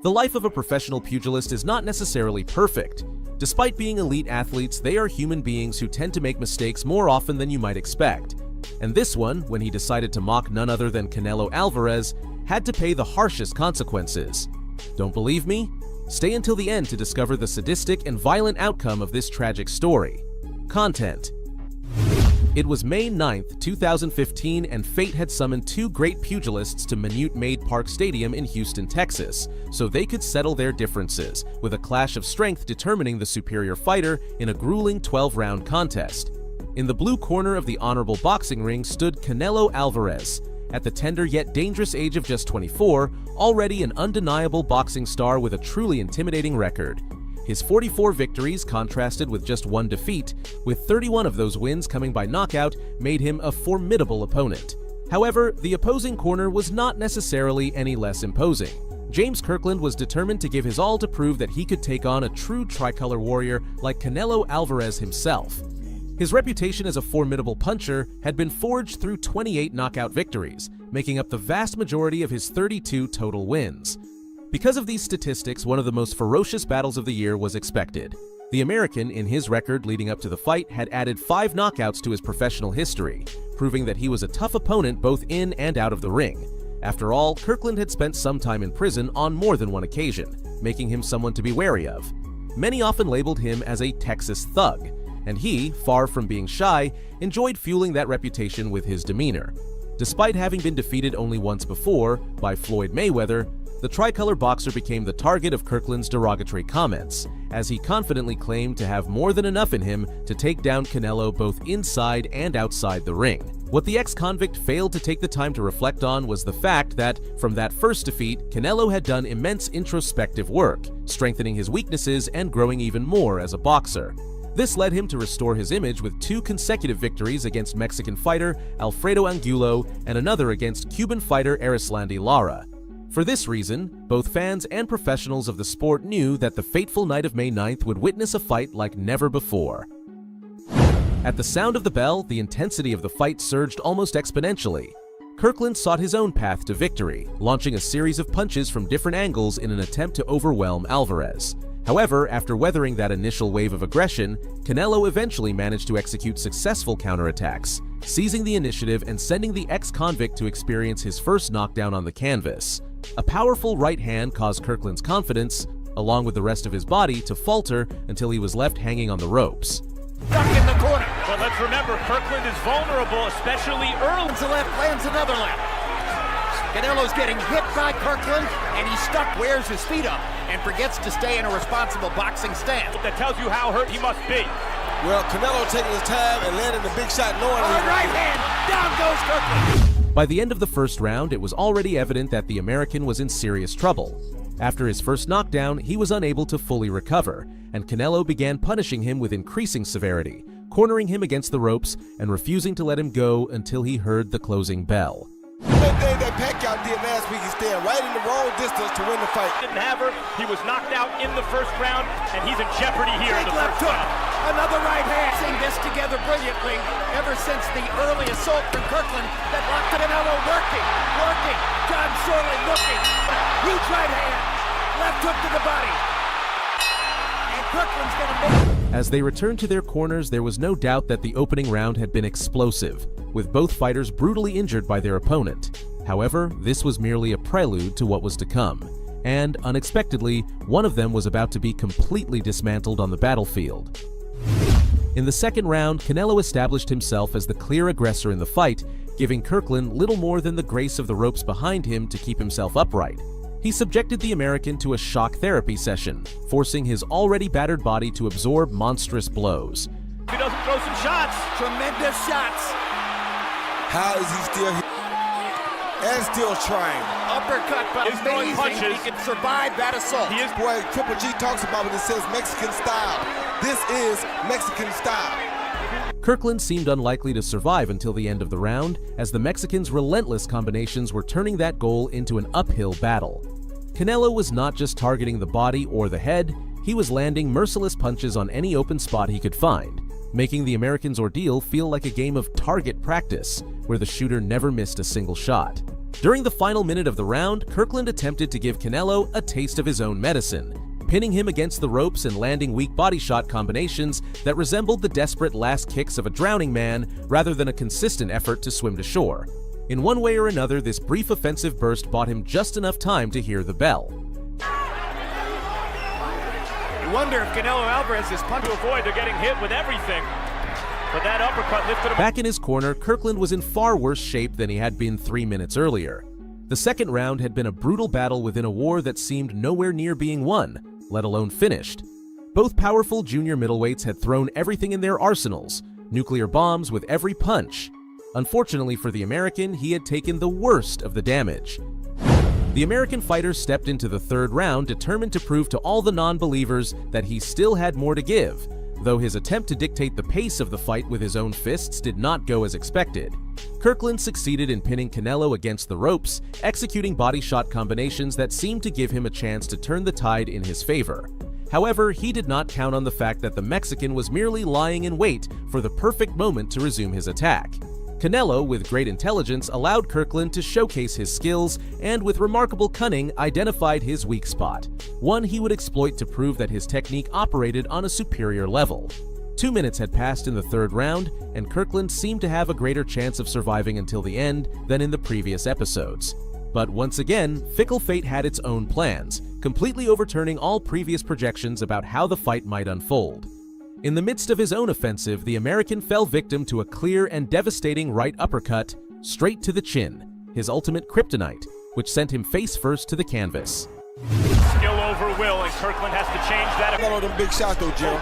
The life of a professional pugilist is not necessarily perfect. Despite being elite athletes, they are human beings who tend to make mistakes more often than you might expect. And this one, when he decided to mock none other than Canelo Alvarez, had to pay the harshest consequences. Don't believe me? Stay until the end to discover the sadistic and violent outcome of this tragic story. Content. It was May 9th, 2015, and fate had summoned two great pugilists to Minute Maid Park Stadium in Houston, Texas, so they could settle their differences, with a clash of strength determining the superior fighter in a grueling 12-round contest. In the blue corner of the honorable boxing ring stood Canelo Alvarez. At the tender yet dangerous age of just 24, already an undeniable boxing star with a truly intimidating record. His 44 victories contrasted with just one defeat, with 31 of those wins coming by knockout, made him a formidable opponent. However, the opposing corner was not necessarily any less imposing. James Kirkland was determined to give his all to prove that he could take on a true tricolor warrior like Canelo Alvarez himself. His reputation as a formidable puncher had been forged through 28 knockout victories, making up the vast majority of his 32 total wins. Because of these statistics, one of the most ferocious battles of the year was expected. The American, in his record leading up to the fight, had added 5 knockouts to his professional history, proving that he was a tough opponent both in and out of the ring. After all, Kirkland had spent some time in prison on more than one occasion, making him someone to be wary of. Many often labeled him as a Texas thug, and he, far from being shy, enjoyed fueling that reputation with his demeanor. Despite having been defeated only once before, by Floyd Mayweather, the tricolor boxer became the target of Kirkland's derogatory comments, as he confidently claimed to have more than enough in him to take down Canelo both inside and outside the ring. What the ex-convict failed to take the time to reflect on was the fact that, from that first defeat, Canelo had done immense introspective work, strengthening his weaknesses and growing even more as a boxer. This led him to restore his image with 2 consecutive victories against Mexican fighter Alfredo Angulo and another against Cuban fighter Erislandy Lara. For this reason, both fans and professionals of the sport knew that the fateful night of May 9th would witness a fight like never before. At the sound of the bell, the intensity of the fight surged almost exponentially. Kirkland sought his own path to victory, launching a series of punches from different angles in an attempt to overwhelm Alvarez. However, after weathering that initial wave of aggression, Canelo eventually managed to execute successful counterattacks, seizing the initiative and sending the ex-convict to experience his first knockdown on the canvas. A powerful right hand caused Kirkland's confidence, along with the rest of his body, to falter until he was left hanging on the ropes. Stuck in the corner. But let's remember, Kirkland is vulnerable, especially early. To left, lands another left. Canelo's getting hit by Kirkland, and he's stuck, wears his feet up, and forgets to stay in a responsible boxing stance. That tells you how hurt he must be. Well, Canelo taking his time and landing the big shot knowing Right hand, down goes Kirkland. By the end of the first round, it was already evident that the American was in serious trouble. After his first knockdown, he was unable to fully recover, and Canelo began punishing him with increasing severity, cornering him against the ropes and refusing to let him go until he heard the closing bell. One thing that Pacquiao did last week is stand right in the wrong distance to win the fight. Didn't have her. He was knocked out in the first round, and he's in jeopardy here in the left first hook. round. Another right hand. Seeing this together brilliantly ever since the early assault from Kirkland that locked Canelo working. John Sorley looking. Huge right hand. Left hook to the body. And Kirkland's going to make it. As they returned to their corners, there was no doubt that the opening round had been explosive, with both fighters brutally injured by their opponent. However, this was merely a prelude to what was to come, and, unexpectedly, one of them was about to be completely dismantled on the battlefield. In the second round, Canelo established himself as the clear aggressor in the fight, giving Kirkland little more than the grace of the ropes behind him to keep himself upright. He subjected the American to a shock therapy session, forcing his already battered body to absorb monstrous blows. If he doesn't throw some shots. Tremendous shots. How is he still here and still trying? Uppercut, but He's throwing amazing punches. he can survive that assault. He is. Boy, Triple G talks about when it says Mexican style. This is Mexican style. Kirkland seemed unlikely to survive until the end of the round, as the Mexicans' relentless combinations were turning that goal into an uphill battle. Canelo was not just targeting the body or the head, he was landing merciless punches on any open spot he could find, making the American's ordeal feel like a game of target practice, where the shooter never missed a single shot. During the final minute of the round, Kirkland attempted to give Canelo a taste of his own medicine, pinning him against the ropes and landing weak body shot combinations that resembled the desperate last kicks of a drowning man rather than a consistent effort to swim to shore. In one way or another, this brief offensive burst bought him just enough time to hear the bell. You wonder if Canelo Alvarez is punched to avoid getting hit with everything. But that uppercut lifted him. Back in his corner, Kirkland was in far worse shape than he had been 3 minutes earlier. The second round had been a brutal battle within a war that seemed nowhere near being won, let alone finished. Both powerful junior middleweights had thrown everything in their arsenals, nuclear bombs with every punch. Unfortunately for the American, he had taken the worst of the damage. The American fighter stepped into the third round determined to prove to all the non-believers that he still had more to give, though his attempt to dictate the pace of the fight with his own fists did not go as expected. Kirkland succeeded in pinning Canelo against the ropes, executing body shot combinations that seemed to give him a chance to turn the tide in his favor. However, he did not count on the fact that the Mexican was merely lying in wait for the perfect moment to resume his attack. Canelo, with great intelligence, allowed Kirkland to showcase his skills and, with remarkable cunning, identified his weak spot, one he would exploit to prove that his technique operated on a superior level. 2 minutes had passed in the third round, and Kirkland seemed to have a greater chance of surviving until the end than in the previous episodes. But once again, fickle fate had its own plans, completely overturning all previous projections about how the fight might unfold. In the midst of his own offensive, the American fell victim to a clear and devastating right uppercut, straight to the chin, his ultimate kryptonite, which sent him face first to the canvas. Skill over will, and Kirkland has to change that. Canelo them big shots though, Jim.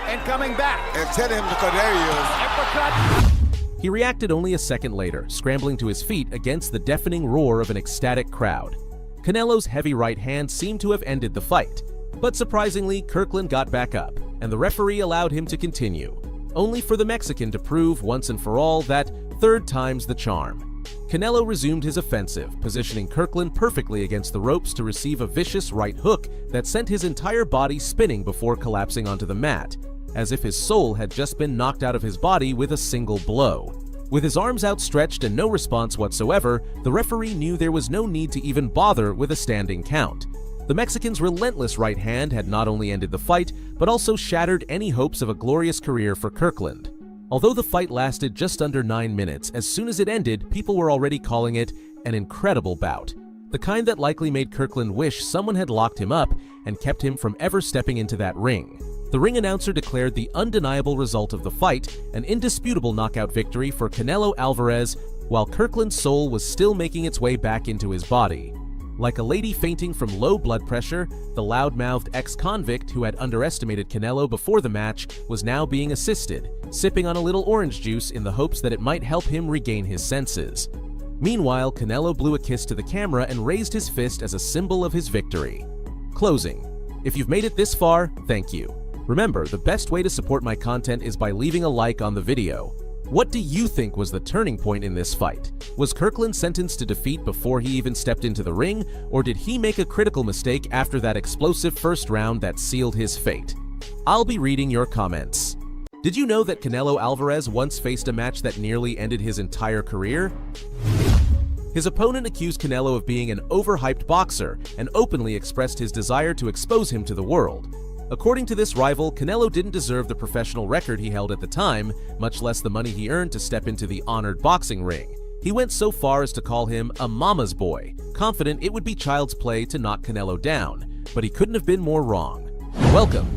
And coming back. And tell him to cut there he is. Uppercut. He reacted only a second later, scrambling to his feet against the deafening roar of an ecstatic crowd. Canelo's heavy right hand seemed to have ended the fight. But surprisingly, Kirkland got back up, and the referee allowed him to continue, only for the Mexican to prove once and for all that third time's the charm. Canelo resumed his offensive, positioning Kirkland perfectly against the ropes to receive a vicious right hook that sent his entire body spinning before collapsing onto the mat, as if his soul had just been knocked out of his body with a single blow. With his arms outstretched and no response whatsoever, the referee knew there was no need to even bother with a standing count. The Mexican's relentless right hand had not only ended the fight, but also shattered any hopes of a glorious career for Kirkland. Although the fight lasted just under 9 minutes, as soon as it ended, people were already calling it an incredible bout. The kind that likely made Kirkland wish someone had locked him up and kept him from ever stepping into that ring. The ring announcer declared the undeniable result of the fight, an indisputable knockout victory for Canelo Alvarez, while Kirkland's soul was still making its way back into his body. Like a lady fainting from low blood pressure, the loud-mouthed ex-convict who had underestimated Canelo before the match was now being assisted, sipping on a little orange juice in the hopes that it might help him regain his senses. Meanwhile, Canelo blew a kiss to the camera and raised his fist as a symbol of his victory. Closing. If you've made it this far, thank you. Remember, the best way to support my content is by leaving a like on the video. What do you think was the turning point in this fight? Was Kirkland sentenced to defeat before he even stepped into the ring, or did he make a critical mistake after that explosive first round that sealed his fate? I'll be reading your comments. Did you know that Canelo Alvarez once faced a match that nearly ended his entire career? His opponent accused Canelo of being an overhyped boxer and openly expressed his desire to expose him to the world. According to this rival, Canelo didn't deserve the professional record he held at the time, much less the money he earned to step into the honored boxing ring. He went so far as to call him a mama's boy, confident it would be child's play to knock Canelo down, but he couldn't have been more wrong. Welcome!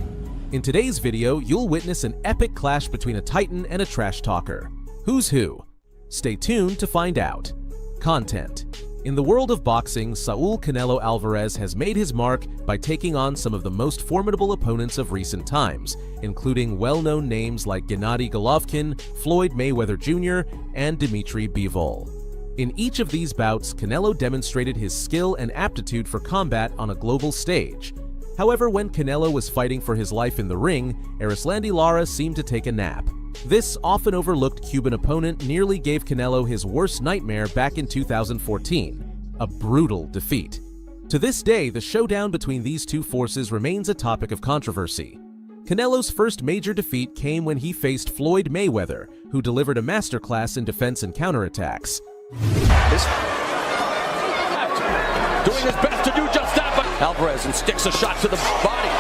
In today's video, you'll witness an epic clash between a titan and a trash talker. Who's who? Stay tuned to find out. Content. In the world of boxing, Saul Canelo Alvarez has made his mark by taking on some of the most formidable opponents of recent times, including well-known names like Gennady Golovkin, Floyd Mayweather Jr., and Dmitry Bivol. In each of these bouts, Canelo demonstrated his skill and aptitude for combat on a global stage. However, when Canelo was fighting for his life in the ring, Erislandy Lara seemed to take a nap. This often overlooked Cuban opponent nearly gave Canelo his worst nightmare back in 2014, a brutal defeat. To this day, the showdown between these two forces remains a topic of controversy. Canelo's first major defeat came when he faced Floyd Mayweather, who delivered a masterclass in defense and counterattacks. Doing his best to do just that, but Alvarez and sticks a shot to the body.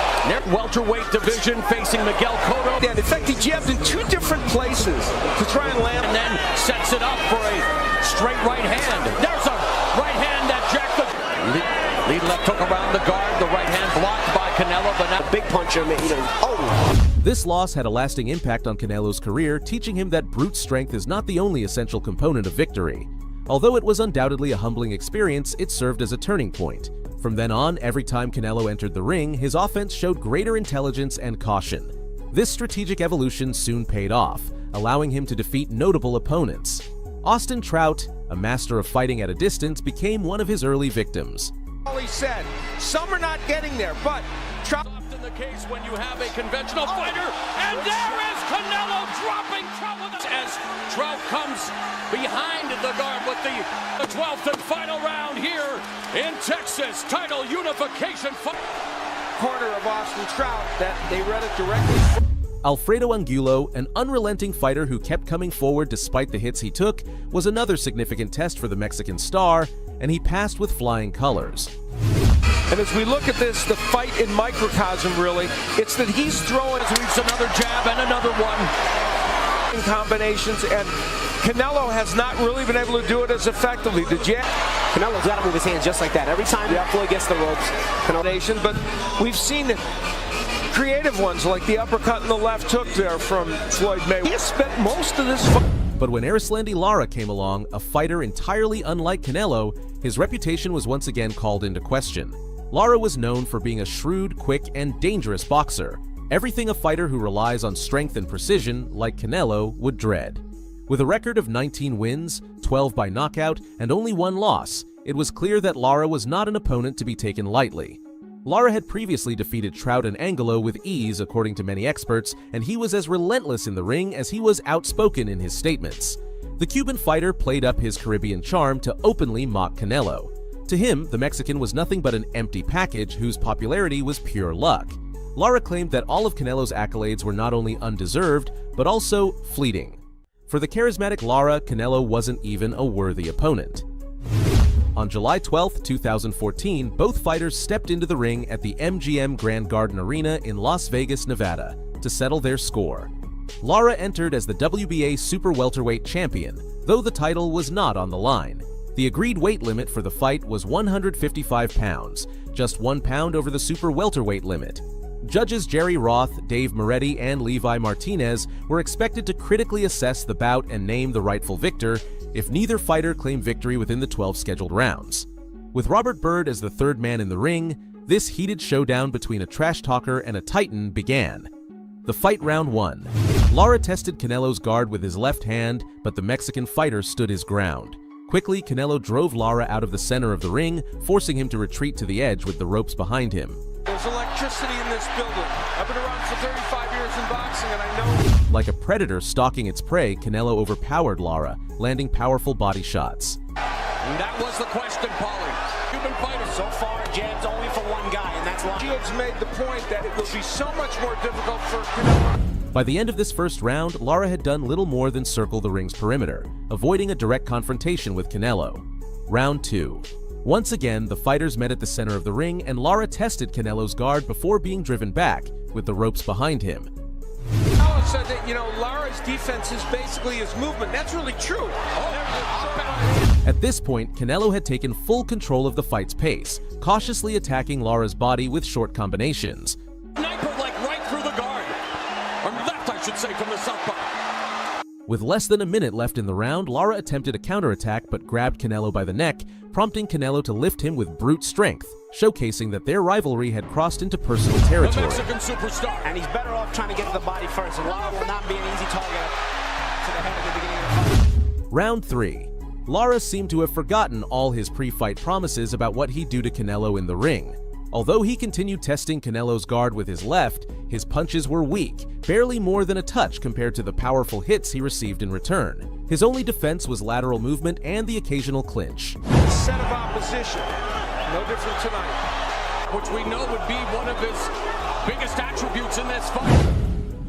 Welterweight division facing Miguel Cotto. Yeah, in fact, he jabbed in two different places to try and land. And then sets it up for a straight right hand. There's a right hand that jacked the lead left hook around the guard. The right hand blocked by Canelo, but not a big puncher. This loss had a lasting impact on Canelo's career, teaching him that brute strength is not the only essential component of victory. Although it was undoubtedly a humbling experience, it served as a turning point. From then on, every time Canelo entered the ring, his offense showed greater intelligence and caution. This strategic evolution soon paid off, allowing him to defeat notable opponents. Austin Trout, a master of fighting at a distance, became one of his early victims. All he said, some are not getting there, but Trout. in the case when you have a conventional fighter, and there is Canelo dropping Trout with it as Trout comes behind the guard with the 12th and final round here in Texas. Title unification fight. Corner of Austin Trout that they read it directly. Alfredo Angulo, an unrelenting fighter who kept coming forward despite the hits he took, was another significant test for the Mexican star, and he passed with flying colors. And as we look at this, the fight in microcosm, really, it's that he's throwing Another jab and another one. in combinations, and Canelo has not really been able to do it as effectively. The jab. Canelo's got to move his hands just like that. Every time Floyd gets the ropes. Combination, but we've seen creative ones like the uppercut and the left hook there from Floyd Mayweather. He has spent most of this fight. But when Erislandy Lara came along, a fighter entirely unlike Canelo, his reputation was once again called into question. Lara was known for being a shrewd, quick, and dangerous boxer, everything a fighter who relies on strength and precision, like Canelo, would dread. With a record of 19 wins, 12 by knockout, and only one loss, it was clear that Lara was not an opponent to be taken lightly. Lara had previously defeated Trout and Angulo with ease, according to many experts, and he was as relentless in the ring as he was outspoken in his statements. The Cuban fighter played up his Caribbean charm to openly mock Canelo. To him, the Mexican was nothing but an empty package whose popularity was pure luck. Lara claimed that all of Canelo's accolades were not only undeserved, but also fleeting. For the charismatic Lara, Canelo wasn't even a worthy opponent. On July 12, 2014, both fighters stepped into the ring at the MGM Grand Garden Arena in Las Vegas, Nevada, to settle their score. Lara entered as the WBA Super Welterweight champion, though the title was not on the line. The agreed weight limit for the fight was 155 pounds, just 1 pound over the Super Welterweight limit. Judges Jerry Roth, Dave Moretti, and Levi Martinez were expected to critically assess the bout and name the rightful victor if neither fighter claimed victory within the 12 scheduled rounds. With Robert Byrd as the third man in the ring, this heated showdown between a trash talker and a titan began. The fight round 1. Lara tested Canelo's guard with his left hand, but the Mexican fighter stood his ground. Quickly, Canelo drove Lara out of the center of the ring, forcing him to retreat to the edge with the ropes behind him. There's electricity in this building. I've been around for 35 years in boxing, and I know. Like a predator stalking its prey, Canelo overpowered Lara, landing powerful body shots. And that was the question, Paulie. Cuban fighter So far, jabs only for one guy, and that's Lara. Shields made the point that it will be so much more difficult for Canelo. By the end of this first round, Lara had done little more than circle the ring's perimeter, avoiding a direct confrontation with Canelo. Round 2. Once again, the fighters met at the center of the ring, and Lara tested Canelo's guard before being driven back, with the ropes behind him. Canelo said that, Lara's defense is basically his movement. That's really true. At this point, Canelo had taken full control of the fight's pace, cautiously attacking Lara's body with short combinations. sniper like right through the guard. Or left, I should say, from the southpaw. With less than a minute left in the round, Lara attempted a counterattack but grabbed Canelo by the neck, prompting Canelo to lift him with brute strength, showcasing that their rivalry had crossed into personal The territory. Mexican superstar. And he's better off trying to get to the body first. And Lara will not be an easy target to the head at the beginning of the fight. Round 3. Lara seemed to have forgotten all his pre-fight promises about what he'd do to Canelo in the ring. Although he continued testing Canelo's guard with his left, his punches were weak, barely more than a touch compared to the powerful hits he received in return. His only defense was lateral movement and the occasional clinch. Set of opposition. No different tonight. Which we know would be one of his biggest attributes in this fight.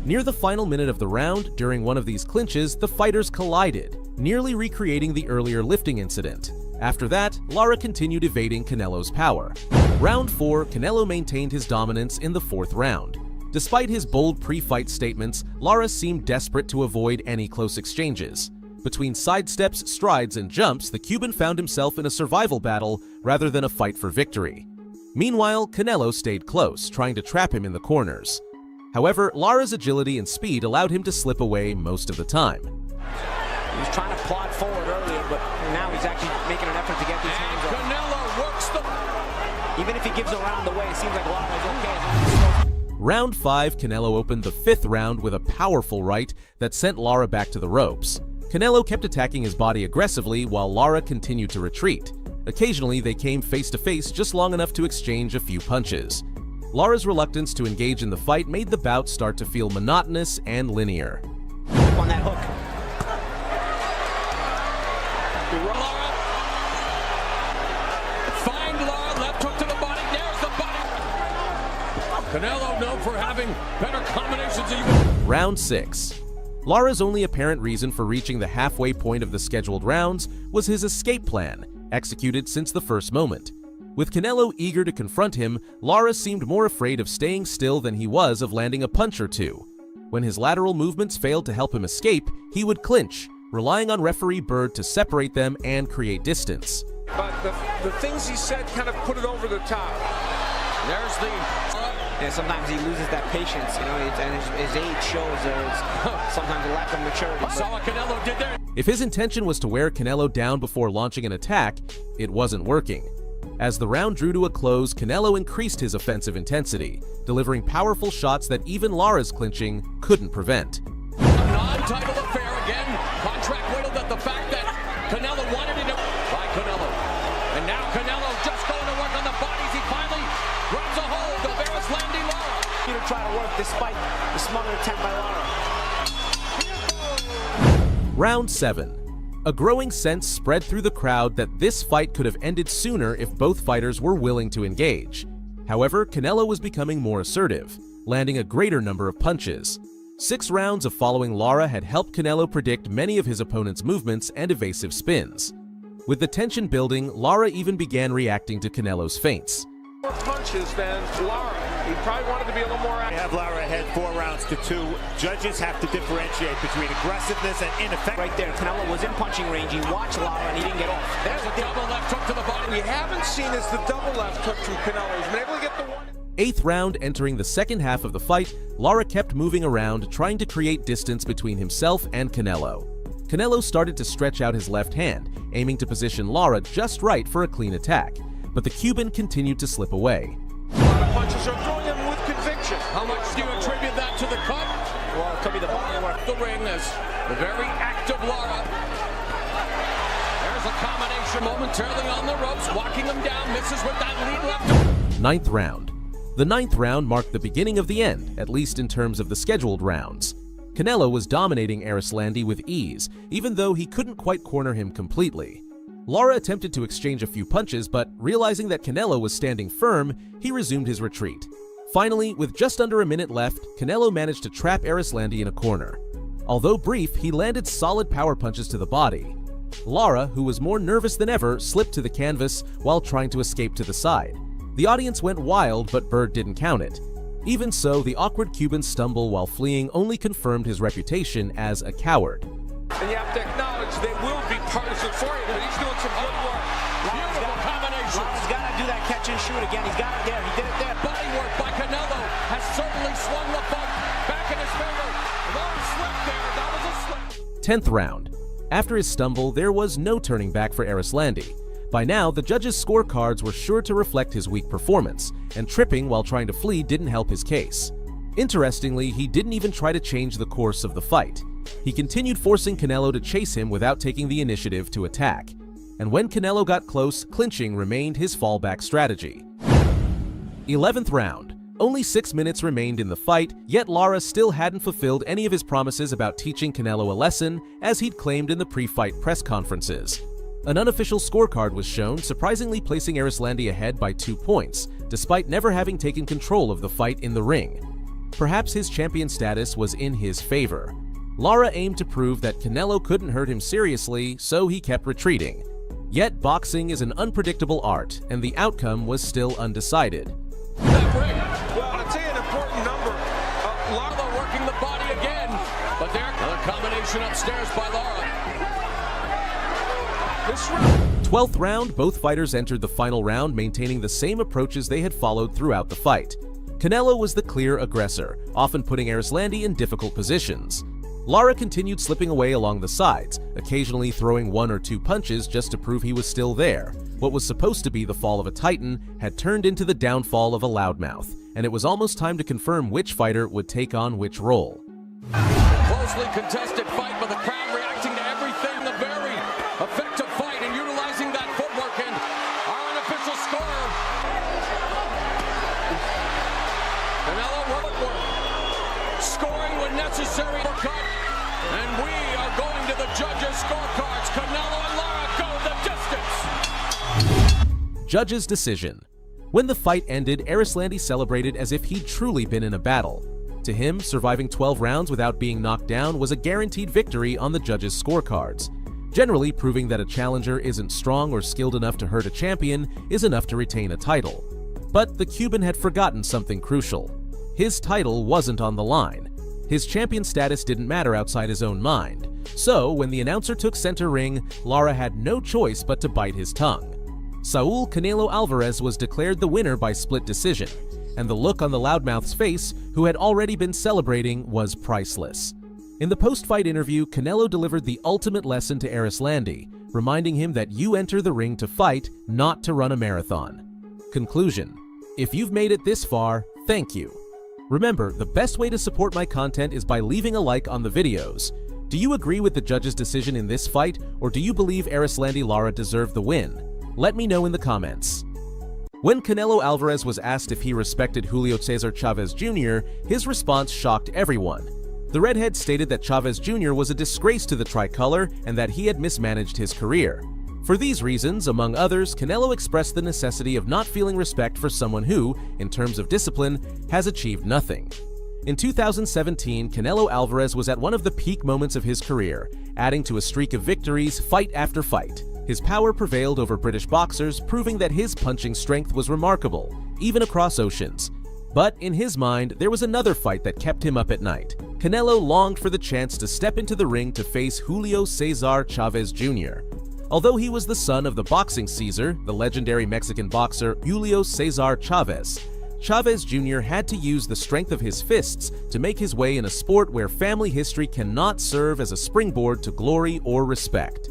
Near the final minute of the round, during one of these clinches, the fighters collided. nearly recreating the earlier lifting incident. After that, Lara continued evading Canelo's power. Round 4, Canelo maintained his dominance in the 4th round. Despite his bold pre-fight statements, Lara seemed desperate to avoid any close exchanges. Between sidesteps, strides, and jumps, the Cuban found himself in a survival battle rather than a fight for victory. Meanwhile, Canelo stayed close, trying to trap him in the corners. However, Lara's agility and speed allowed him to slip away most of the time. He was trying to plod forward earlier, but now he's actually making an effort to get these hands up. Canelo works the... Even if he gives a round away, it seems like Lara's okay. Round 5, Canelo opened the 5th round with a powerful right that sent Lara back to the ropes. Canelo kept attacking his body aggressively while Lara continued to retreat. Occasionally, they came face-to-face just long enough to exchange a few punches. Lara's reluctance to engage in the fight made the bout start to feel monotonous and linear. On that hook. Lara. Find Lara, left hook to the body, there's the body. Canelo known for having better combinations than Round 6. Lara's only apparent reason for reaching the halfway point of the scheduled rounds was his escape plan, executed since the first moment. With Canelo eager to confront him, Lara seemed more afraid of staying still than he was of landing a punch or two. When his lateral movements failed to help him escape, he would clinch, relying on referee Bird to separate them and create distance. But the things he said kind of put it over the top. There's the... Yeah, sometimes he loses that patience, and his age shows sometimes a lack of maturity. Saw what Canelo did there. If his intention was to wear Canelo down before launching an attack, it wasn't working. As the round drew to a close, Canelo increased his offensive intensity, delivering powerful shots that even Lara's clinching couldn't prevent. A non-title affair again. Contract whittled at the fact that Canelo wanted it by Canelo. And now Canelo just going to work on the bodies. He finally grabs a hold of Erislandy Lara. To try to work despite the smothered attempt by Lara. Round 7. A growing sense spread through the crowd that this fight could have ended sooner if both fighters were willing to engage. However, Canelo was becoming more assertive, landing a greater number of punches. 6 rounds of following Lara had helped Canelo predict many of his opponent's movements and evasive spins. With the tension building, Lara even began reacting to Canelo's feints. More punches than Lara. He probably wanted to be a little more active. Have Lara ahead 4 rounds to 2. Judges have to differentiate between aggressiveness and ineffectiveness. Right there, Canelo was in punching range. He watched Lara and he didn't get off. There's a double left hook to the body. We haven't seen is the double left hook from Canelo. He's been able to get the one. 8th round entering the second half of the fight, Lara kept moving around, trying to create distance between himself and Canelo. Canelo started to stretch out his left hand, aiming to position Lara just right for a clean attack, but the Cuban continued to slip away. A lot of punches are throwing him with conviction. How much do you attribute that to the cut? Well, it could be the body work. The ring is the very active Lara. There's a combination momentarily on the ropes, walking him down, misses with that lead left. 9th round. The 9th round marked the beginning of the end, at least in terms of the scheduled rounds. Canelo was dominating Erislandy with ease, even though he couldn't quite corner him completely. Lara attempted to exchange a few punches, but realizing that Canelo was standing firm, he resumed his retreat. Finally, with just under a minute left, Canelo managed to trap Erislandy in a corner. Although brief, he landed solid power punches to the body. Lara, who was more nervous than ever, slipped to the canvas while trying to escape to the side. The audience went wild, but Bird didn't count it. Even so, the awkward Cuban stumble while fleeing only confirmed his reputation as a coward. And you have to acknowledge they will be partisan for you, but he's doing some good work. Beautiful combination. Lara's got to do that catch and shoot again. He's got it there. He did it there. Body work by Canelo has certainly swung the fight back in his favor. Lara slipped there. That was a slip. 10th round. After his stumble, there was no turning back for Erislandy. By now, the judges' scorecards were sure to reflect his weak performance, and tripping while trying to flee didn't help his case. Interestingly, he didn't even try to change the course of the fight. He continued forcing Canelo to chase him without taking the initiative to attack. And when Canelo got close, clinching remained his fallback strategy. 11th round. Only 6 minutes remained in the fight, yet Lara still hadn't fulfilled any of his promises about teaching Canelo a lesson, as he'd claimed in the pre-fight press conferences. An unofficial scorecard was shown, surprisingly placing Erislandy ahead by 2 points, despite never having taken control of the fight in the ring. Perhaps his champion status was in his favor. Lara aimed to prove that Canelo couldn't hurt him seriously, so he kept retreating. Yet boxing is an unpredictable art, and the outcome was still undecided. Well, I'd say an important number. Lara working the body again, but there another combination upstairs by Lara. This round. 12th round, both fighters entered the final round maintaining the same approaches they had followed throughout the fight. Canelo was the clear aggressor, often putting Arislandi in difficult positions. Lara continued slipping away along the sides, occasionally throwing 1 or 2 punches just to prove he was still there. What was supposed to be the fall of a titan had turned into the downfall of a loudmouth, and it was almost time to confirm which fighter would take on which role. Closely contested fight, but the crowd reacting to everything. A very effective fight and utilizing that footwork, and our unofficial scorer, Canelo footwork, scoring when necessary. And we are going to the judges' scorecards. Canelo and Lara go the distance. Judges' decision. When the fight ended, Arislandi celebrated as if he'd truly been in a battle. To him, surviving 12 rounds without being knocked down was a guaranteed victory on the judges' scorecards. Generally, proving that a challenger isn't strong or skilled enough to hurt a champion is enough to retain a title. But the Cuban had forgotten something crucial. His title wasn't on the line. His champion status didn't matter outside his own mind. So, when the announcer took center ring, Lara had no choice but to bite his tongue. Saul Canelo Alvarez was declared the winner by split decision, and the look on the loudmouth's face, who had already been celebrating, was priceless. In the post-fight interview, Canelo delivered the ultimate lesson to Arislandi, reminding him that you enter the ring to fight, not to run a marathon. Conclusion: if you've made it this far, thank you. Remember, the best way to support my content is by leaving a like on the videos. Do you agree with the judge's decision in this fight, or do you believe Arislandi Lara deserved the win? Let me know in the comments. When Canelo Alvarez was asked if he respected Julio Cesar Chavez Jr., his response shocked everyone. The redhead stated that Chavez Jr. was a disgrace to the tricolor and that he had mismanaged his career. For these reasons, among others, Canelo expressed the necessity of not feeling respect for someone who, in terms of discipline, has achieved nothing. In 2017, Canelo Alvarez was at one of the peak moments of his career, adding to a streak of victories fight after fight. His power prevailed over British boxers, proving that his punching strength was remarkable, even across oceans. But in his mind, there was another fight that kept him up at night. Canelo longed for the chance to step into the ring to face Julio Cesar Chavez Jr. Although he was the son of the boxing Caesar, the legendary Mexican boxer Julio Cesar Chavez, Chavez Jr. had to use the strength of his fists to make his way in a sport where family history cannot serve as a springboard to glory or respect.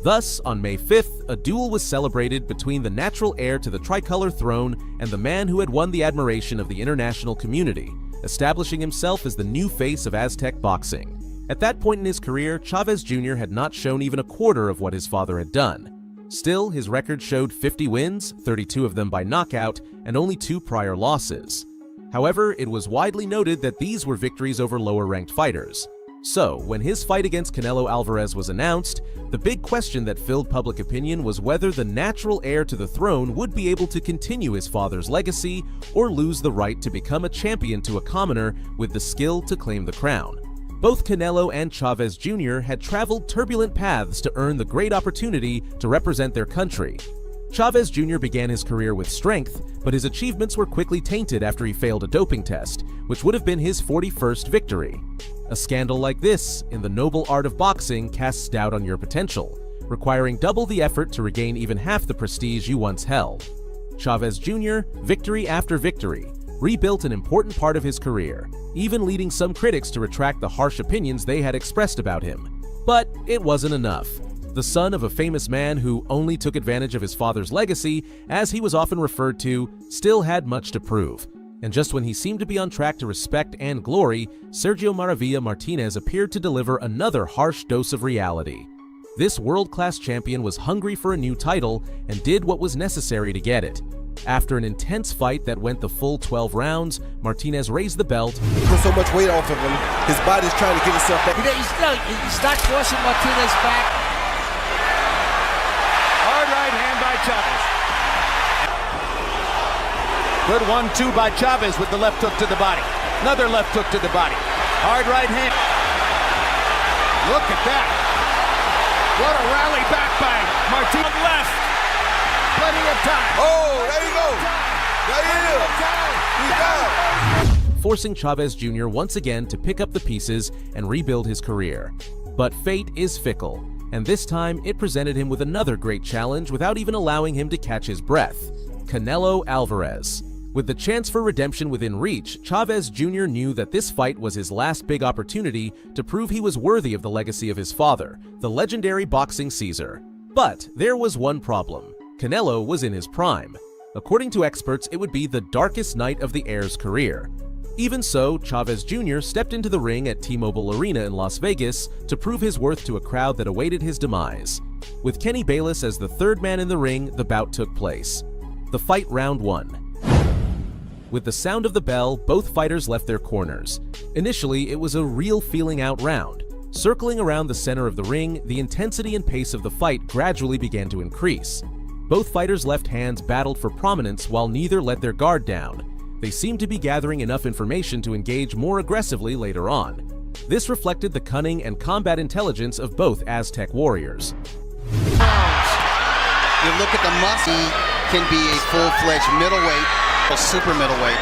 Thus, on May 5th, a duel was celebrated between the natural heir to the tricolor throne and the man who had won the admiration of the international community, establishing himself as the new face of Aztec boxing. At that point in his career, Chavez Jr. had not shown even a quarter of what his father had done. Still, his record showed 50 wins, 32 of them by knockout, and only 2 prior losses. However, it was widely noted that these were victories over lower-ranked fighters. So, when his fight against Canelo Alvarez was announced, the big question that filled public opinion was whether the natural heir to the throne would be able to continue his father's legacy or lose the right to become a champion to a commoner with the skill to claim the crown. Both Canelo and Chavez Jr. had traveled turbulent paths to earn the great opportunity to represent their country. Chavez Jr. began his career with strength, but his achievements were quickly tainted after he failed a doping test, which would have been his 41st victory. A scandal like this, in the noble art of boxing, casts doubt on your potential, requiring double the effort to regain even half the prestige you once held. Chavez Jr., victory after victory, rebuilt an important part of his career, even leading some critics to retract the harsh opinions they had expressed about him. But it wasn't enough. The son of a famous man who only took advantage of his father's legacy, as he was often referred to, still had much to prove. And just when he seemed to be on track to respect and glory, Sergio Maravilla Martinez appeared to deliver another harsh dose of reality. This world-class champion was hungry for a new title and did what was necessary to get it. After an intense fight that went the full 12 rounds, Martinez raised the belt. He put so much weight off of him, his body's trying to get itself back. He's not forcing Martinez back. Hard right hand by Chavez. Good 1-2 by Chavez with the left hook to the body. Another left hook to the body. Hard right hand. Look at that. What a rally back by Martin left. Plenty of time. Oh, there you go. There he is. He's down. Forcing Chavez Jr. once again to pick up the pieces and rebuild his career. But fate is fickle, and this time it presented him with another great challenge without even allowing him to catch his breath: Canelo Alvarez. With the chance for redemption within reach, Chavez Jr. knew that this fight was his last big opportunity to prove he was worthy of the legacy of his father, the legendary boxing Caesar. But there was one problem. Canelo was in his prime. According to experts, it would be the darkest night of the heir's career. Even so, Chavez Jr. stepped into the ring at T-Mobile Arena in Las Vegas to prove his worth to a crowd that awaited his demise. With Kenny Bayless as the third man in the ring, the bout took place. The fight round 1. With the sound of the bell, both fighters left their corners. Initially, it was a real feeling-out round. Circling around the center of the ring, the intensity and pace of the fight gradually began to increase. Both fighters' left hands battled for prominence while neither let their guard down. They seemed to be gathering enough information to engage more aggressively later on. This reflected the cunning and combat intelligence of both Aztec warriors. You look at the muscle, he can be a full-fledged middleweight, a super middleweight.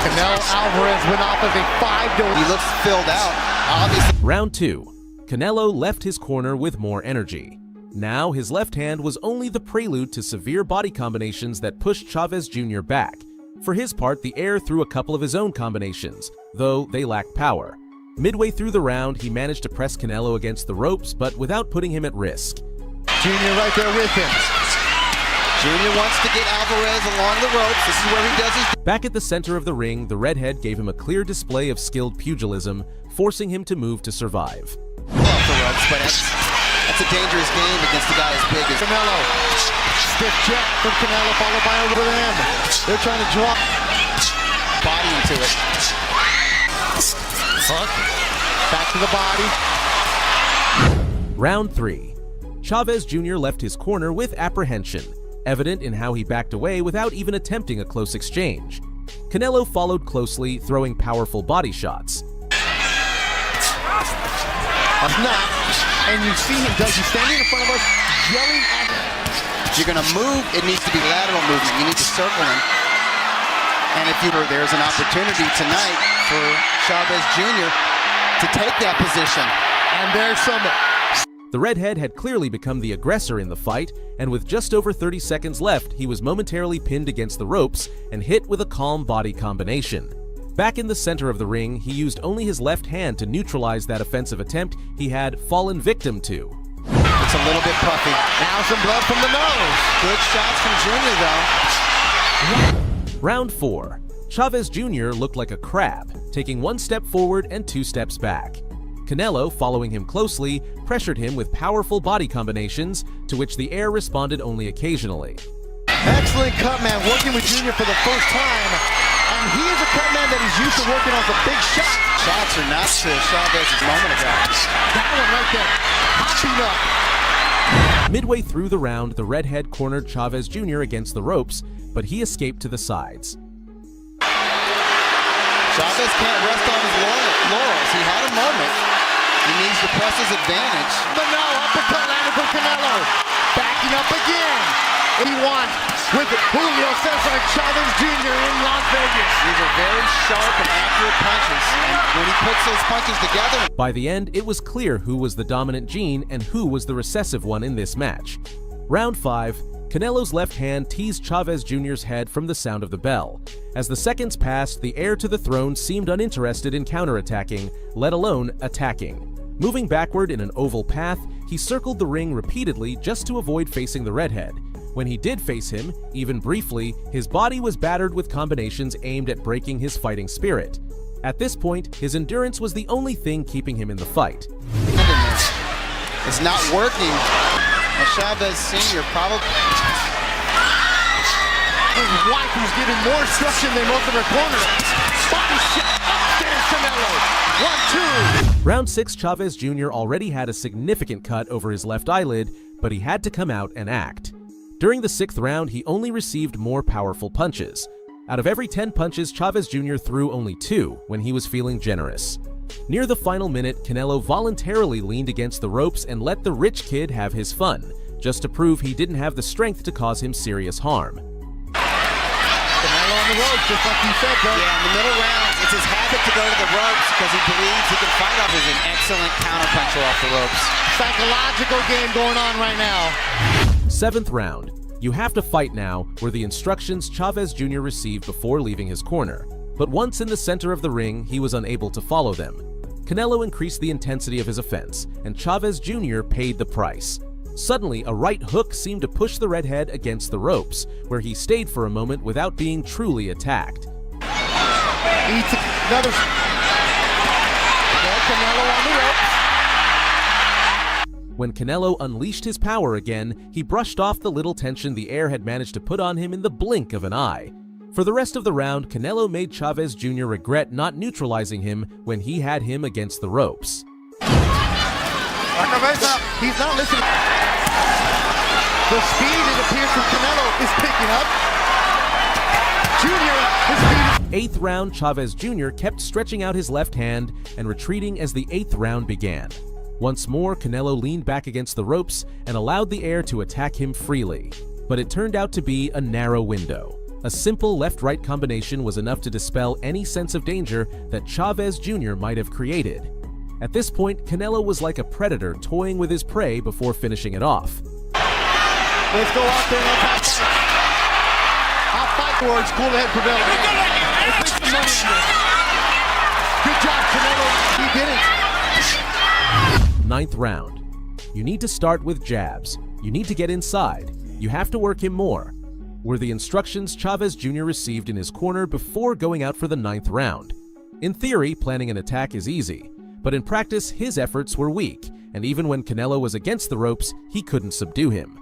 Canelo Alvarez went off as a 5-0. He looks filled out, obviously. Round 2. Canelo left his corner with more energy. Now, his left hand was only the prelude to severe body combinations that pushed Chavez Jr. back. For his part, the heir threw a couple of his own combinations, though they lacked power. Midway through the round, he managed to press Canelo against the ropes, but without putting him at risk. Junior right there with him. Junior wants to get Alvarez along the ropes. This is where he does his... Back at the center of the ring, the redhead gave him a clear display of skilled pugilism, forcing him to move to survive. Off the ropes, but that's a dangerous game against a guy as big as Canelo. Stiff jab from Canelo, followed by a with him. They're trying to drop body into it. Hook. Back to the body. Round 3. Chavez Jr. left his corner with apprehension, evident in how he backed away without even attempting a close exchange. Canelo followed closely, throwing powerful body shots. A snap, and you see him, Doug, he's standing in front of us, yelling at him. If you're going to move, it needs to be lateral movement. You need to circle him. And if there's an opportunity tonight for Chavez Jr. to take that position. And there's some... The redhead had clearly become the aggressor in the fight, and with just over 30 seconds left, he was momentarily pinned against the ropes and hit with a calm body combination. Back in the center of the ring, he used only his left hand to neutralize that offensive attempt he had fallen victim to. It's a little bit puffy. Now some blood from the nose. Good shots from Junior, though. Round 4. Chavez Jr. looked like a crab, taking one step forward and 2 steps back. Canelo, following him closely, pressured him with powerful body combinations, to which the heir responded only occasionally. Excellent cut man, working with Junior for the first time. And he is a cut man that is used to working on the big shot. Shots are not to Chavez's moment ago. That one right there, popping up. Midway through the round, the redhead cornered Chavez Jr. against the ropes, but he escaped to the sides. Chavez can't rest on his laurels. He had a moment. He needs to press his advantage. But no, uppercut landed from Canelo. Backing up again. He won with Julio Cesar Chavez Jr. in Las Vegas. These are very sharp and accurate punches. And when he puts those punches together... By the end, it was clear who was the dominant gene and who was the recessive one in this match. Round 5. Canelo's left hand teased Chavez Jr.'s head from the sound of the bell. As the seconds passed, the heir to the throne seemed uninterested in counterattacking, let alone attacking. Moving backward in an oval path, he circled the ring repeatedly just to avoid facing the redhead. When he did face him, even briefly, his body was battered with combinations aimed at breaking his fighting spirit. At this point, his endurance was the only thing keeping him in the fight. It's not working. Chavez Sr. probably... His wife who's giving more instruction than most of her corners. Body shot. Upstairs Canelo. 1-2. Round 6, Chavez Jr. already had a significant cut over his left eyelid, but he had to come out and act. During the 6th round, he only received more powerful punches. Out of every 10 punches, Chavez Jr. threw only 2 when he was feeling generous. Near the final minute, Canelo voluntarily leaned against the ropes and let the rich kid have his fun, just to prove he didn't have the strength to cause him serious harm. Canelo on the ropes, just like you said, bro. Yeah, in the middle rounds, it's his habit to go to the ropes because he believes he can fight off. He's an excellent counterpuncher off the ropes. Psychological game going on right now. 7th round. You have to fight now were the instructions Chavez Jr. received before leaving his corner. But once in the center of the ring, he was unable to follow them. Canelo increased the intensity of his offense, and Chavez Jr. paid the price. Suddenly, a right hook seemed to push the redhead against the ropes, where he stayed for a moment without being truly attacked. Another. Canelo on the ropes. When Canelo unleashed his power again, he brushed off the little tension the air had managed to put on him in the blink of an eye. For the rest of the round, Canelo made Chavez Jr. regret not neutralizing him when he had him against the ropes. He's not listening. The speed, it appears, from Canelo is picking up. Jr., his speed. 8th round, Chavez Jr. kept stretching out his left hand and retreating as the 8th round began. Once more, Canelo leaned back against the ropes and allowed the air to attack him freely. But it turned out to be a narrow window. A simple left-right combination was enough to dispel any sense of danger that Chavez Jr. might have created. At this point, Canelo was like a predator toying with his prey before finishing it off. Let's go out there and let's I'll fight towards cool head prevail. Let's make some money in this. Good job, Canelo. He did it. 9th round. You need to start with jabs. You need to get inside. You have to work him more, were the instructions Chavez Jr. received in his corner before going out for the 9th round. In theory, planning an attack is easy, but in practice, his efforts were weak, and even when Canelo was against the ropes, he couldn't subdue him.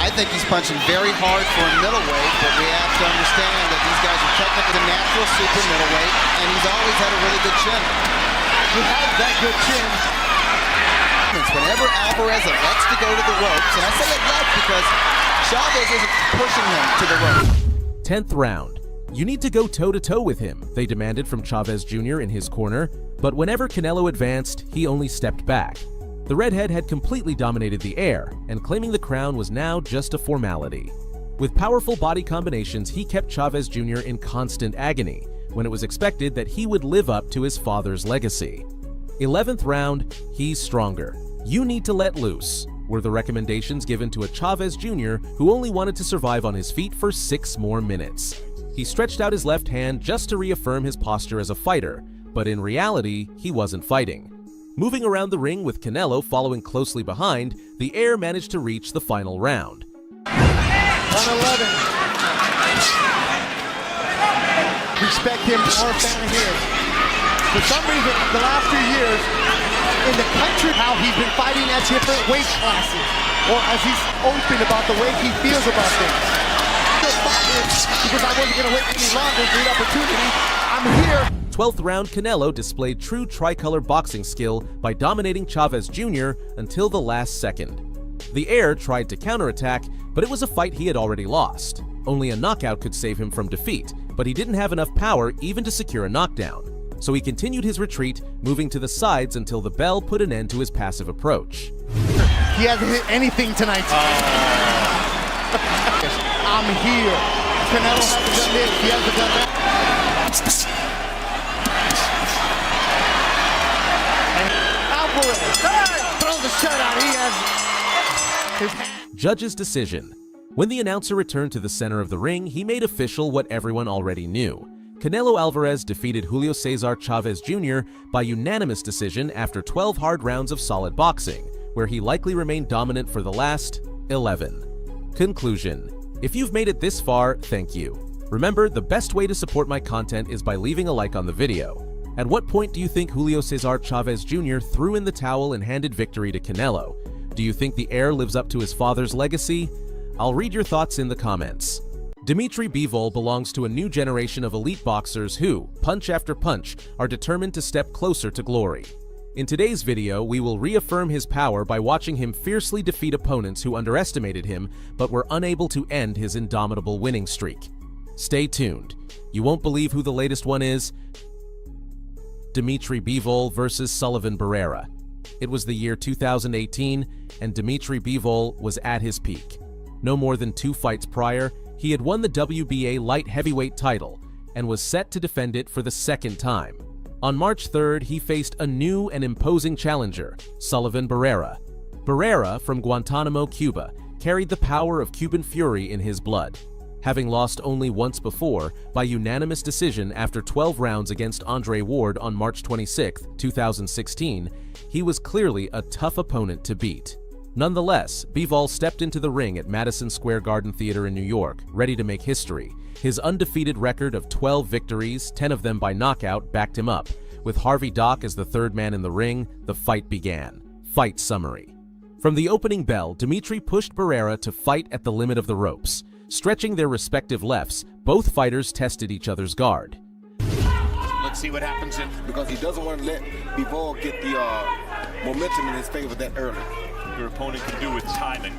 I think he's punching very hard for a middleweight, but we have to understand that these guys are technically the natural super middleweight, and he's always had a really good chin. He has that good chin. Whenever Alvarez elects to go to the ropes, and I say elect because Chavez isn't pushing him to the rope. 10th round. You need to go toe-to-toe with him, they demanded from Chavez Jr. in his corner, but whenever Canelo advanced, he only stepped back. The redhead had completely dominated the air, and claiming the crown was now just a formality. With powerful body combinations, he kept Chavez Jr. in constant agony, when it was expected that he would live up to his father's legacy. 11th round, he's stronger. You need to let loose, were the recommendations given to a Chavez Jr. who only wanted to survive on his feet for 6 more minutes. He stretched out his left hand just to reaffirm his posture as a fighter, but in reality, he wasn't fighting. Moving around the ring with Canelo following closely behind, the heir managed to reach the final round. 111. Respect him, more fan of his. For some reason, the last few years, in the country, how he's been fighting at different weight classes, or as he's open about the way he feels about things. Because I wasn't going to wait any longer for the opportunity. I'm here. 12th round, Canelo displayed true tricolor boxing skill by dominating Chavez Jr. until the last second. The heir tried to counterattack, but it was a fight he had already lost. Only a knockout could save him from defeat, but he didn't have enough power even to secure a knockdown. So he continued his retreat, moving to the sides until the bell put an end to his passive approach. He hasn't hit anything tonight. I'm here. Canelo hasn't done this. He hasn't done that. Alvarez throws the shutout. He has his hand. Judge's decision. When the announcer returned to the center of the ring, he made official what everyone already knew. Canelo Alvarez defeated Julio Cesar Chavez Jr. by unanimous decision after 12 hard rounds of solid boxing, where he likely remained dominant for the last 11. Conclusion. If you've made it this far, thank you. Remember, the best way to support my content is by leaving a like on the video. At what point do you think Julio Cesar Chavez Jr. threw in the towel and handed victory to Canelo? Do you think the heir lives up to his father's legacy? I'll read your thoughts in the comments. Dimitri Bivol belongs to a new generation of elite boxers who, punch after punch, are determined to step closer to glory. In today's video, we will reaffirm his power by watching him fiercely defeat opponents who underestimated him but were unable to end his indomitable winning streak. Stay tuned. You won't believe who the latest one is. Dimitri Bivol versus Sullivan Barrera. It was the year 2018, and Dimitri Bivol was at his peak. No more than 2 fights prior, he had won the WBA light heavyweight title and was set to defend it for the second time. On March 3rd, he faced a new and imposing challenger, Sullivan Barrera. Barrera, from Guantanamo, Cuba, carried the power of Cuban fury in his blood. Having lost only once before, by unanimous decision after 12 rounds against Andre Ward on March 26, 2016, he was clearly a tough opponent to beat. Nonetheless, Bivol stepped into the ring at Madison Square Garden Theater in New York, ready to make history. His undefeated record of 12 victories, 10 of them by knockout, backed him up. With Harvey Dock as the third man in the ring, the fight began. Fight summary. From the opening bell, Dimitri pushed Barrera to fight at the limit of the ropes. Stretching their respective lefts, both fighters tested each other's guard. Let's see what happens because he doesn't want to let Bivol get the momentum in his favor that early. Your opponent can do with timing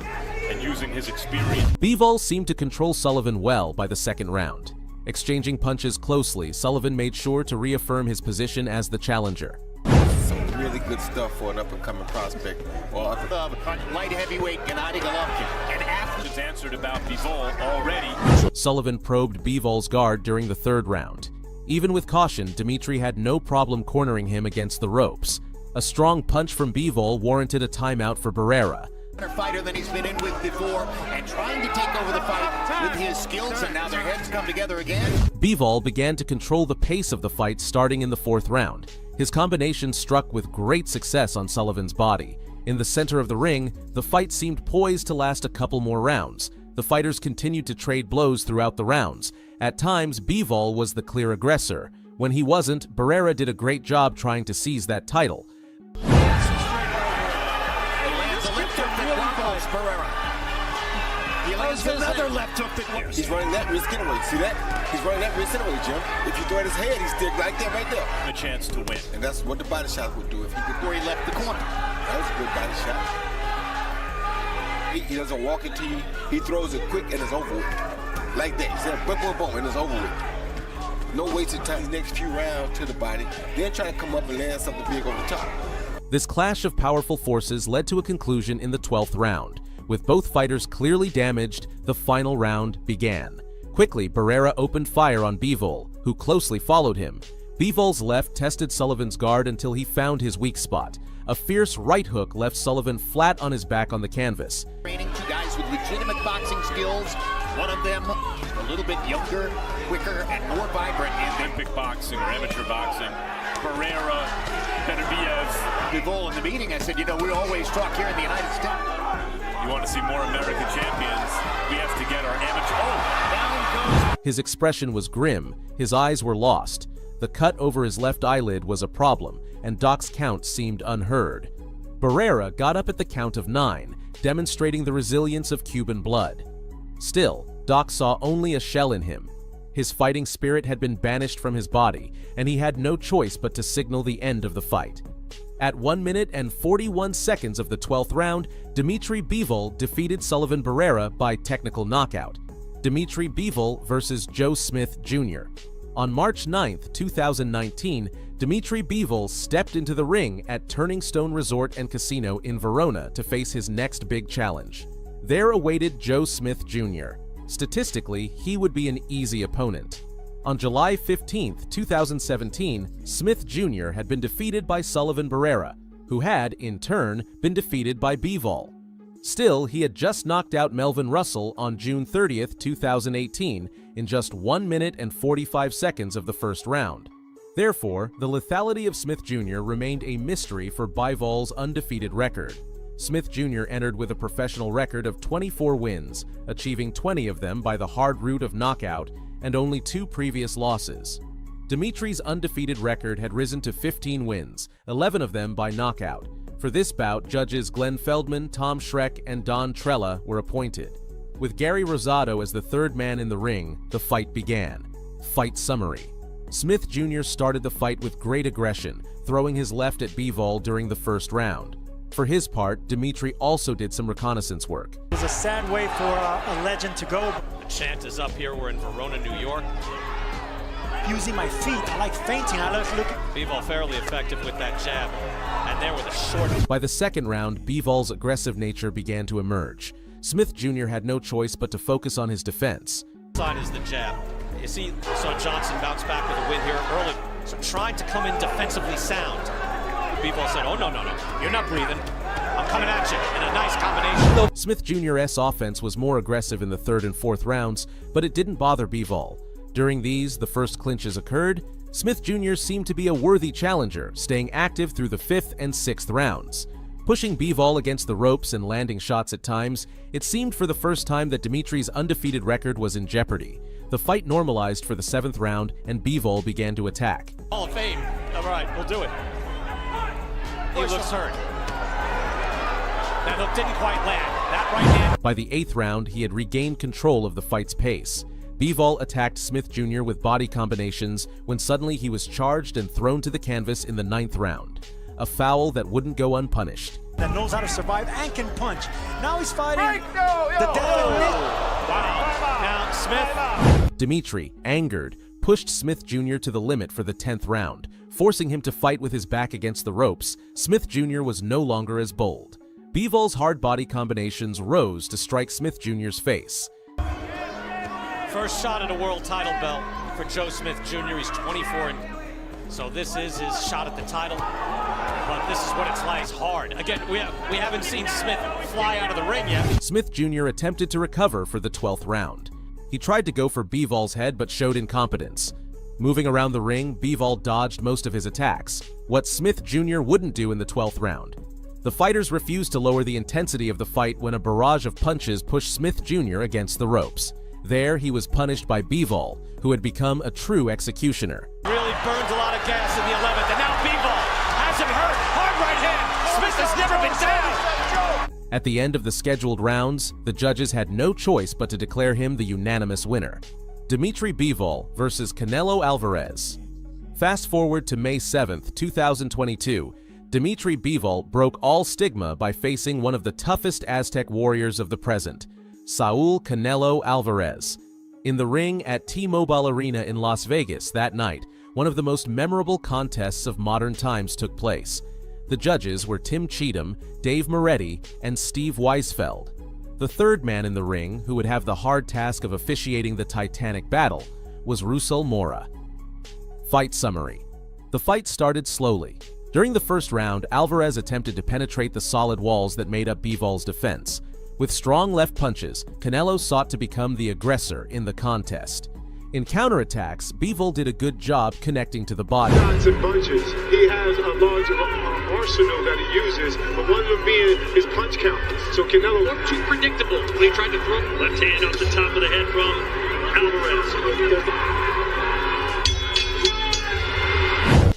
and using his experience. Bivol seemed to control Sullivan well by the second round. Exchanging punches closely, Sullivan made sure to reaffirm his position as the challenger. Some really good stuff for an up-and-coming prospect. Light heavyweight Gennady Golovkin. And Has answered about Bivol already. Sullivan probed Bivol's guard during the third round. Even with caution, Dimitri had no problem cornering him against the ropes. A strong punch from Bivol warranted a timeout for Barrera. Better fighter than he's been in with before, and trying to take over the fight with his skills, and now their heads come together again. Bivol began to control the pace of the fight starting in the fourth round. His combination struck with great success on Sullivan's body. In the center of the ring, the fight seemed poised to last a couple more rounds. The fighters continued to trade blows throughout the rounds. At times, Bivol was the clear aggressor. When he wasn't, Barrera did a great job trying to seize that title. He lands another left hook that He's running that wrist getaway. See that? He's running that wrist getaway, Jim. If you throw at his head, he's still like that right there. A chance to win. And that's what the body shot would do if he could. where he left the corner. That was a good body shot. He doesn't walk into you. He throws it quick and it's over with. Like that. He said, boom, boom, boom, and it's over with. No wasted time these next few rounds to the body. Then try to come up and land something big over the top. This clash of powerful forces led to a conclusion in the 12th round. With both fighters clearly damaged, the final round began. Quickly, Barrera opened fire on Bivol, who closely followed him. Bivol's left tested Sullivan's guard until he found his weak spot. A fierce right hook left Sullivan flat on his back on the canvas. Training two guys with legitimate boxing skills. One of them a little bit younger, quicker, and more vibrant in Olympic boxing or amateur boxing. Barrera, Beterbiev. Bivol in the meeting, I said, you know, we always talk here in the United States. You want to see more American champions, we have to get our amateur. Oh, down goes. His expression was grim, his eyes were lost. The cut over his left eyelid was a problem, and Doc's count seemed unheard. Barrera got up at the count of 9, demonstrating the resilience of Cuban blood. Still, Doc saw only a shell in him. His fighting spirit had been banished from his body, and he had no choice but to signal the end of the fight. At 1 minute and 41 seconds of the 12th round, Dimitri Bivol defeated Sullivan Barrera by technical knockout. Dimitri Bivol versus Joe Smith Jr. On March 9, 2019, Dimitri Bivol stepped into the ring at Turning Stone Resort and Casino in Verona to face his next big challenge. There awaited Joe Smith Jr. Statistically, he would be an easy opponent. On July 15, 2017, Smith Jr. had been defeated by Sullivan Barrera, who had, in turn, been defeated by Bivol. Still, he had just knocked out Melvin Russell on June 30, 2018, in just 1 minute and 45 seconds of the first round. Therefore, the lethality of Smith Jr. remained a mystery for Bivol's undefeated record. Smith Jr. entered with a professional record of 24 wins, achieving 20 of them by the hard route of knockout, and only 2 previous losses. Dimitri's undefeated record had risen to 15 wins, 11 of them by knockout. For this bout, judges Glenn Feldman, Tom Schreck, and Don Trella were appointed. With Gary Rosado as the third man in the ring, the fight began. Fight summary. Smith Jr. started the fight with great aggression, throwing his left at Bivol during the first round. For his part, Dimitri also did some reconnaissance work. It was a sad way for a legend to go. The chant is up here. We're in Verona, New York. using my feet. I like feinting. I like looking. Bivol fairly effective with that jab. And there with a short. By the second round, Bivol's aggressive nature began to emerge. Smith Jr. had no choice but to focus on his defense. Side is the jab. You see, saw Johnson bounce back with a win here early. So trying to come in defensively sound. Bivol said, oh, no, you're not breathing. I'm coming at you in a nice combination. Smith Jr.'s offense was more aggressive in the third and fourth rounds, but it didn't bother Bivol. During these, the first clinches occurred. Smith Jr. seemed to be a worthy challenger, staying active through the fifth and sixth rounds. Pushing Bivol against the ropes and landing shots at times, it seemed for the first time that Dimitri's undefeated record was in jeopardy. The fight normalized for the seventh round, and Bivol began to attack. Hall of Fame. All right, we'll do it. He looks hurt. That hook didn't quite land. That right hand. By the eighth round, he had regained control of the fight's pace. Bivol attacked Smith Jr. with body combinations when suddenly he was charged and thrown to the canvas in the ninth round. A foul that wouldn't go unpunished. That knows how to survive and can punch. Now he's fighting Wow. Now Smith. Dimitri, angered, pushed Smith Jr. to the limit for the 10th round, forcing him to fight with his back against the ropes. Smith Jr. was no longer as bold. Bivol's hard body combinations rose to strike Smith Jr.'s face. First shot at a world title belt for Joe Smith Jr. He's 24, and so this is his shot at the title. But this is what it's like. It's hard. Again, we haven't seen Smith fly out of the ring yet. Smith Jr. attempted to recover for the 12th round. He tried to go for Bivol's head but showed incompetence. Moving around the ring, Bivol dodged most of his attacks, what Smith Jr. wouldn't do in the 12th round. The fighters refused to lower the intensity of the fight when a barrage of punches pushed Smith Jr. against the ropes. There, he was punished by Bivol, who had become a true executioner. Really burned a lot of gas in the 11th, and now Bivol has him hurt. Hard right hand. Smith has never been down. At the end of the scheduled rounds, the judges had no choice but to declare him the unanimous winner. Dimitri Bivol versus Canelo Alvarez. Fast forward to May 7th, 2022. Dimitri Bivol broke all stigma by facing one of the toughest Aztec warriors of the present, Saul Canelo Alvarez. In the ring at T-Mobile Arena in Las Vegas that night, one of the most memorable contests of modern times took place. The judges were Tim Cheatham, Dave Moretti, and Steve Weisfeld. The third man in the ring, who would have the hard task of officiating the titanic battle, was Russell Mora. Fight summary. The fight started slowly. During the first round, Alvarez attempted to penetrate the solid walls that made up Bivol's defense. With strong left punches, Canelo sought to become the aggressor in the contest. In counterattacks, Bivol did a good job connecting to the body. Shots and punches. He has a large arsenal that he uses, but one of them being his punch count. So Canelo looked too predictable when he tried to throw left hand off the top of the head from Alvarez.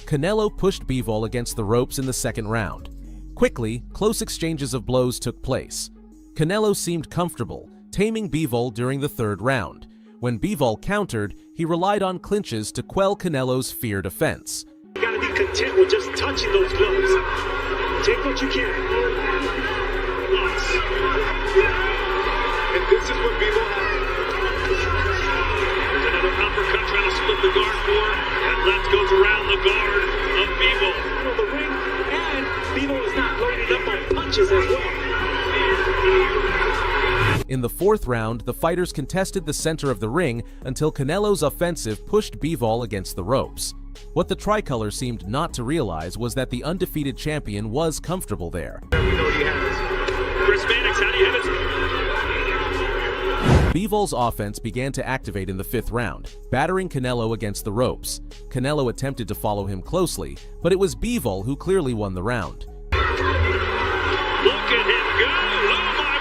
Canelo pushed Bivol against the ropes in the second round. Quickly, close exchanges of blows took place. Canelo seemed comfortable, taming Bivol during the third round. When Bivol countered, he relied on clinches to quell Canelo's feared offense. You gotta be content with just touching those gloves. Take what you can. And this is what Bivol has. Another uppercut trying to split the guard four. That left goes around the guard of Bivol. You know, the ring, and Bivol is not loaded up on punches as well. In the fourth round, the fighters contested the center of the ring until Canelo's offensive pushed Bivol against the ropes. What the tricolor seemed not to realize was that the undefeated champion was comfortable there. We know he has. Chris Mannix, how do you have it? Bivol's offense began to activate in the fifth round, battering Canelo against the ropes. Canelo attempted to follow him closely, but it was Bivol who clearly won the round. Look at him go! Oh my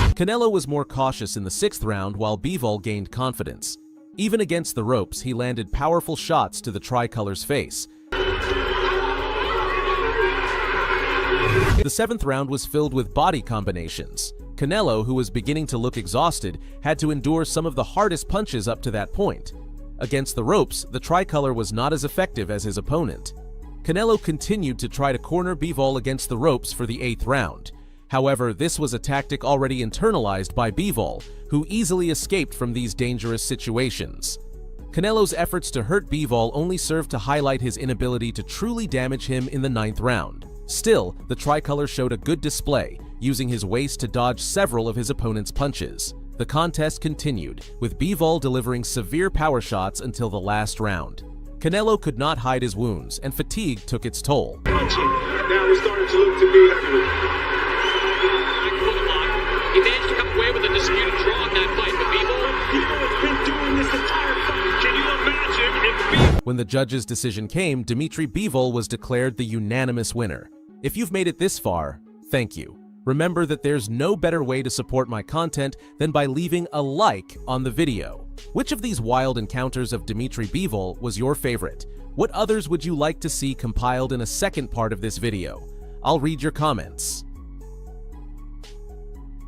word! Canelo was more cautious in the sixth round while Bivol gained confidence. Even against the ropes, he landed powerful shots to the tricolor's face. The seventh round was filled with body combinations. Canelo, who was beginning to look exhausted, had to endure some of the hardest punches up to that point. Against the ropes, the tricolor was not as effective as his opponent. Canelo continued to try to corner Bivol against the ropes for the eighth round. However, this was a tactic already internalized by Bivol, who easily escaped from these dangerous situations. Canelo's efforts to hurt Bivol only served to highlight his inability to truly damage him in the 9th round. Still, the tricolor showed a good display, using his waist to dodge several of his opponent's punches. The contest continued, with Bivol delivering severe power shots until the last round. Canelo could not hide his wounds, and fatigue took its toll. Punching. Now it's starting to look to be heavyweight. He managed to come away with a disputed draw in that fight, but Bivol has been doing this entire fight. Can you imagine if When the judge's decision came, Dimitri Bivol was declared the unanimous winner. If you've made it this far, thank you. Remember that there's no better way to support my content than by leaving a like on the video. Which of these wild encounters of Dimitri Bivol was your favorite? What others would you like to see compiled in a second part of this video? I'll read your comments.